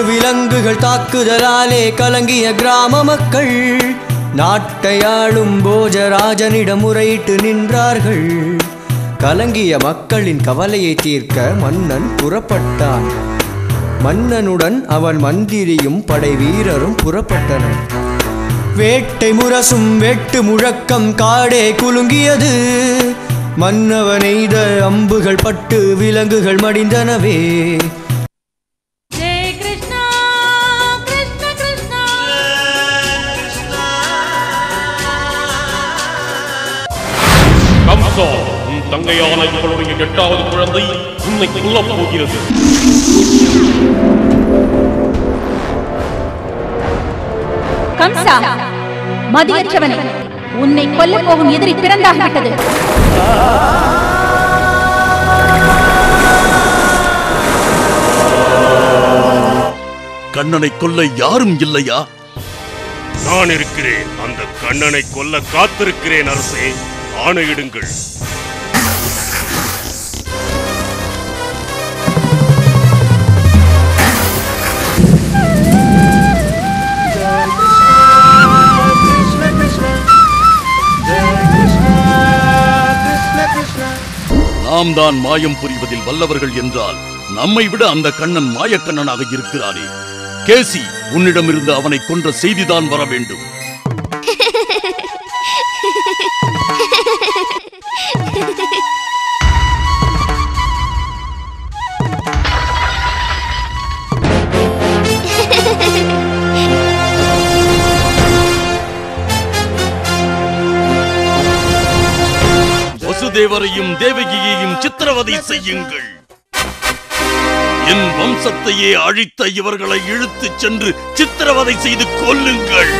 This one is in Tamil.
விலங்குகள் தாக்குதலாலே கலங்கிய கிராம மக்கள் நாட்டையாளும் போஜராஜனிடம் முறையிட்டு நின்றார்கள். கலங்கிய மக்களின் கவலையை தீர்க்க மன்னன் புறப்பட்டான். மன்னனுடன் அவன் மந்திரியும் படை வீரரும் புறப்பட்டனர். வேட்டை முரசும் வெட்டு முழக்கம் காடே குலுங்கியது. மன்னவன் எய்த அம்புகள் பட்டு விலங்குகள் மடிந்தனவே. உன் தங்கையான இவளுடைய 8வது குழந்தை உன்னை கொல்லப் போகிறது. கம்சா, மதியற்றவனே, உன்னை கொல்லப் போகும் எதிரி பிறந்தாகிவிட்டது. கண்ணனை கொல்ல யாரும் இல்லையா? நான் இருக்கிறேன். அந்த கண்ணனை கொல்ல காத்திருக்கிறேன். அரசே, ஆணையிடுங்கள். நாம் தான் மாயம் புரிவதில் வல்லவர்கள் என்றால் நம்மை விட அந்த கண்ணன் மாயக்கண்ணனாக இருக்கிறானே. கேசி, உன்னிடமிருந்து அவனை கொன்ற செய்திதான் வர வேண்டும். வசுதேவரையும் தேவகியையும் சித்திரவதை செய்யுங்கள். என் வம்சத்தையே அழித்த இவர்களை இழுத்துச் சென்று சித்திரவதை செய்து கொல்லுங்கள்.